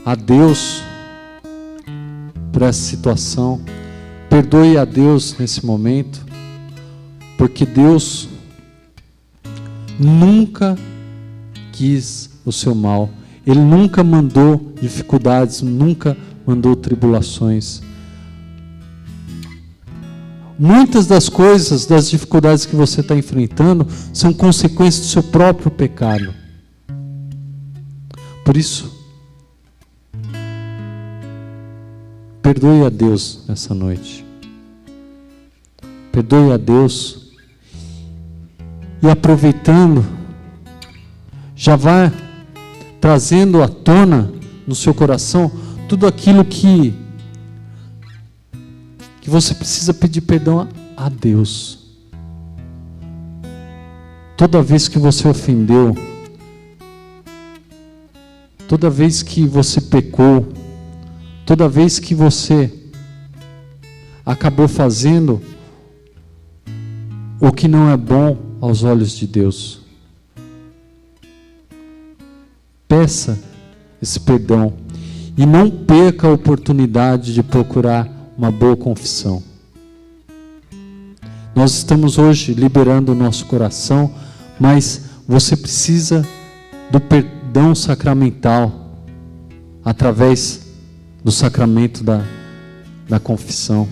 a Deus por essa situação. Perdoe a Deus nesse momento, porque Deus nunca quis o seu mal. Ele nunca mandou dificuldades, nunca mandou tribulações. Muitas das coisas, das dificuldades que você está enfrentando, são consequências do seu próprio pecado. Por isso, perdoe a Deus essa noite. Perdoe a Deus. E aproveitando, já vai trazendo à tona no seu coração tudo aquilo que você precisa pedir perdão a Deus. Toda vez que você ofendeu, toda vez que você pecou, toda vez que você acabou fazendo o que não é bom aos olhos de Deus, peça esse perdão e não perca a oportunidade de procurar uma boa confissão. Nós estamos hoje liberando o nosso coração, mas você precisa do perdão sacramental através do sacramento da confissão.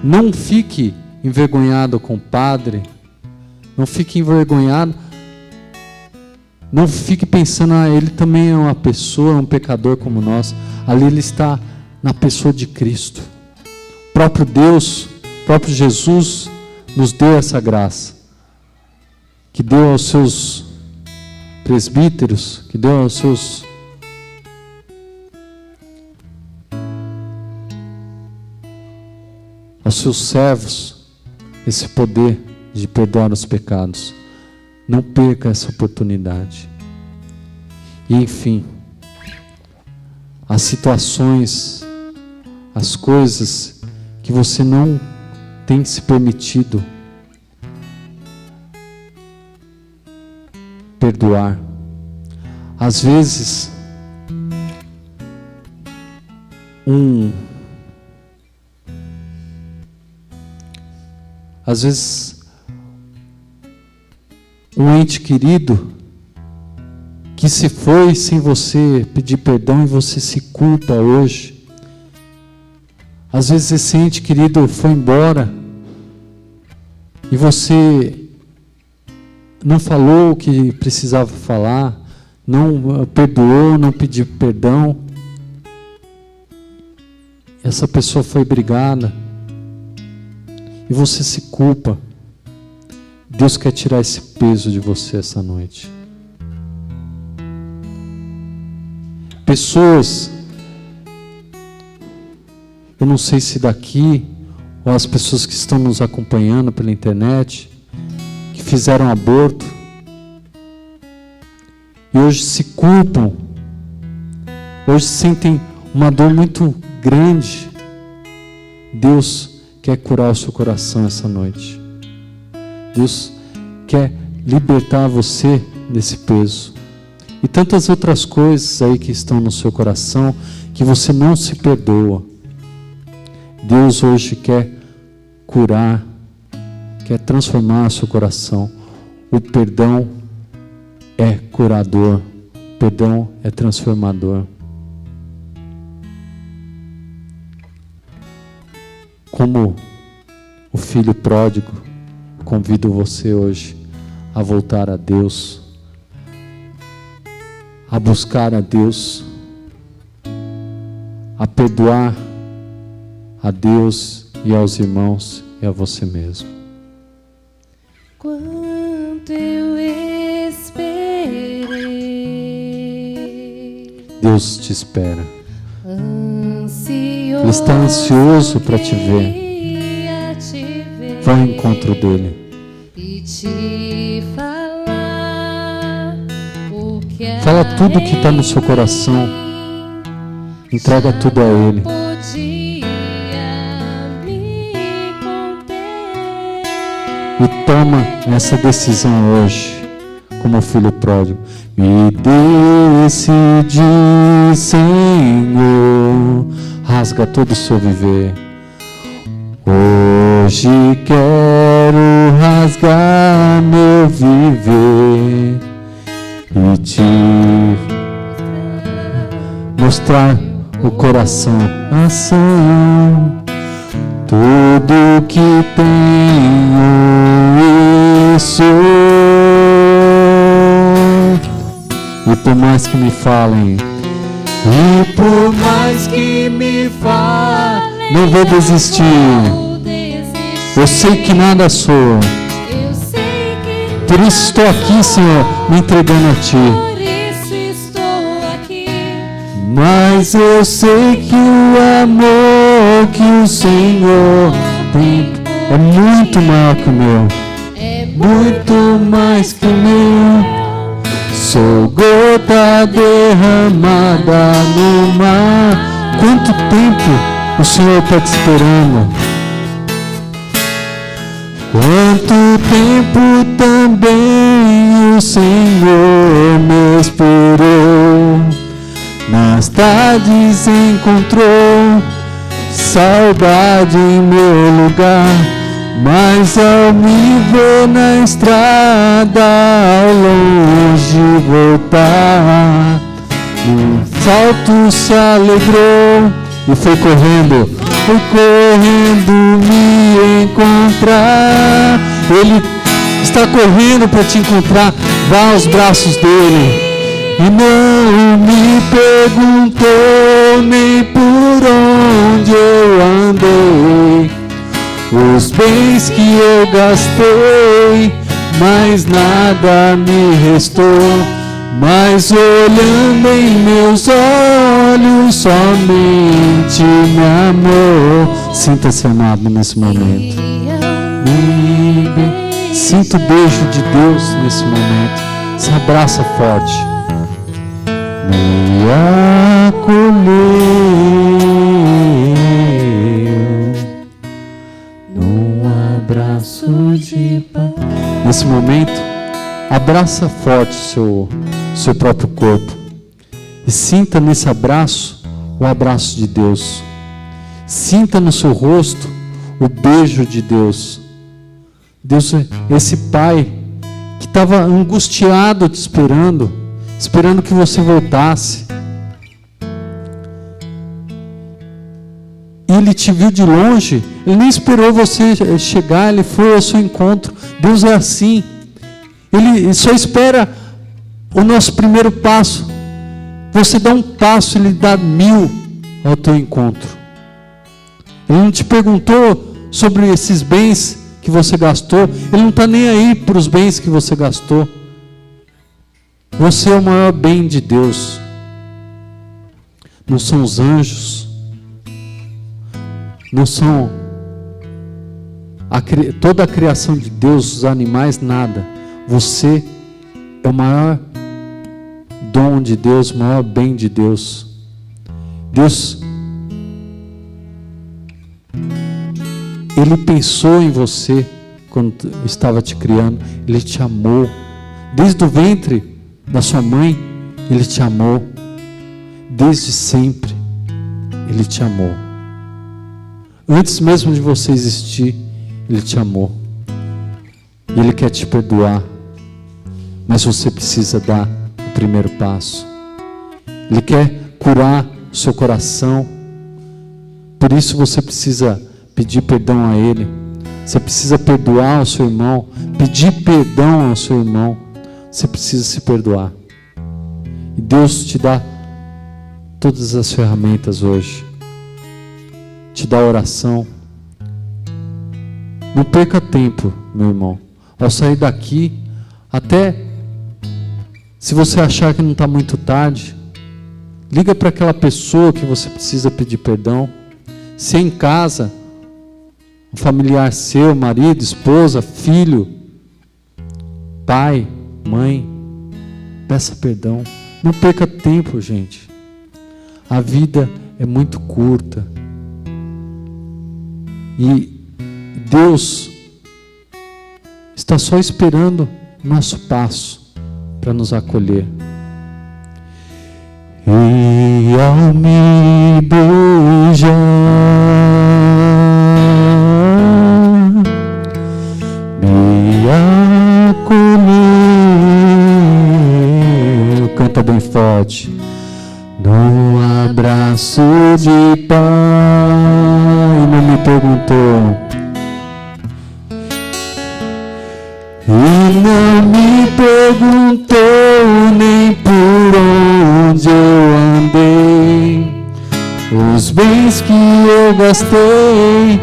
Não fique envergonhado com o padre, não fique envergonhado, não fique pensando, ele também é uma pessoa, um pecador como nós. Ali ele está na pessoa de Cristo. O próprio Deus, o próprio Jesus nos deu essa graça, que deu aos seus presbíteros, que deu aos seus servos esse poder de perdoar os pecados. Não perca essa oportunidade. E enfim, as situações, as coisas que você não tem se permitido perdoar. Às vezes, um ente querido que se foi sem você pedir perdão e você se culpa hoje. Às vezes esse ente querido foi embora e você não falou o que precisava falar, não perdoou, não pediu perdão. Essa pessoa foi brigada e você se culpa. Deus quer tirar esse peso de você essa noite. Pessoas, eu não sei se daqui, ou as pessoas que estão nos acompanhando pela internet, que fizeram aborto, e hoje se culpam, hoje sentem uma dor muito grande. Deus quer curar o seu coração essa noite. Deus quer libertar você desse peso. E tantas outras coisas aí que estão no seu coração, que você não se perdoa. Deus hoje quer curar, quer transformar o seu coração. O perdão é curador, o perdão é transformador. Como o filho pródigo, convido você hoje a voltar a Deus, a buscar a Deus, a perdoar a Deus e aos irmãos e a você mesmo. Quanto eu esperei, Deus te espera. ansioso, Ele está ansioso para te ver. Vai ao encontro dele. E te falar o que Fala tudo que está no seu coração. Entrega tudo a Ele. E toma essa decisão hoje, como filho pródigo. Me decidi, Senhor. Rasga todo o seu viver. Hoje quero rasgar meu viver e te mostrar o coração, ação, tudo que tenho e sou. E por mais que me falem, e por mais que me falem, não vou desistir. Eu sei que nada sou. Por isso estou aqui, Senhor, me entregando a Ti. Mas eu sei que o amor que o Senhor tem é muito maior que o meu. Muito mais que o meu. Sou gota derramada no mar. Quanto tempo o Senhor está te esperando? Quanto tempo também o Senhor me esperou. Nas tardes encontrou saudade em meu lugar, mas ao me ver na estrada ao longe voltar, num salto se alegrou e foi correndo me encontrar. Ele está correndo para te encontrar. Vá aos braços dele. E não me perguntou nem por onde eu andei, os bens que eu gastei, mas nada me restou. Mas olhando em meus olhos, somente me amou. Sinta-se amado nesse momento. Sinta o beijo de Deus nesse momento. Se abraça forte. Me acolheu num abraço de paz. Nesse momento, abraça forte o seu próprio corpo e sinta nesse abraço o abraço de Deus. Sinta no seu rosto o beijo de Deus. Deus é esse Pai que estava angustiado te esperando que você voltasse. E Ele te viu de longe, Ele nem esperou você chegar, Ele foi ao seu encontro. Deus é assim. Ele só espera o nosso primeiro passo. Você dá um passo, Ele dá 1000 ao teu encontro. Ele não te perguntou sobre esses bens que você gastou. Ele não está nem aí para os bens que você gastou. Você é o maior bem de Deus. Não são os anjos. Não são toda a criação de Deus, os animais, nada. Você é o maior dom de Deus, o maior bem de Deus. Deus, Ele pensou em você quando estava te criando. Ele te amou. Desde o ventre da sua mãe, Ele te amou. Desde sempre, Ele te amou. Antes mesmo de você existir, Ele te amou. E Ele quer te perdoar. Mas você precisa dar o primeiro passo. Ele quer curar o seu coração. Por isso você precisa pedir perdão a Ele. Você precisa perdoar o seu irmão. Pedir perdão ao seu irmão. Você precisa se perdoar. E Deus te dá todas as ferramentas hoje. Te dá oração. Não perca tempo, meu irmão. Ao sair daqui, até se você achar que não está muito tarde, liga para aquela pessoa que você precisa pedir perdão. Se é em casa, um familiar seu, marido, esposa, filho, pai, mãe, peça perdão. Não perca tempo, gente. A vida é muito curta. E Deus está só esperando o nosso passo para nos acolher. E ao me beijar, me acolheu. Canta bem forte. No abraço de pai, não me perguntou. E não me perguntou nem por onde eu andei, os bens que eu gastei,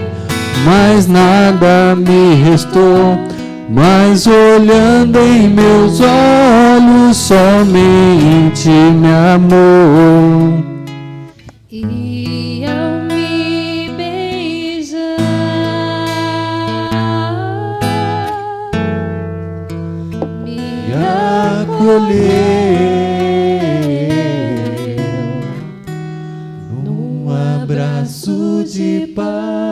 mas nada me restou. Mas olhando em meus olhos, somente me amou. E ao me beijar, me acolheu num abraço de paz.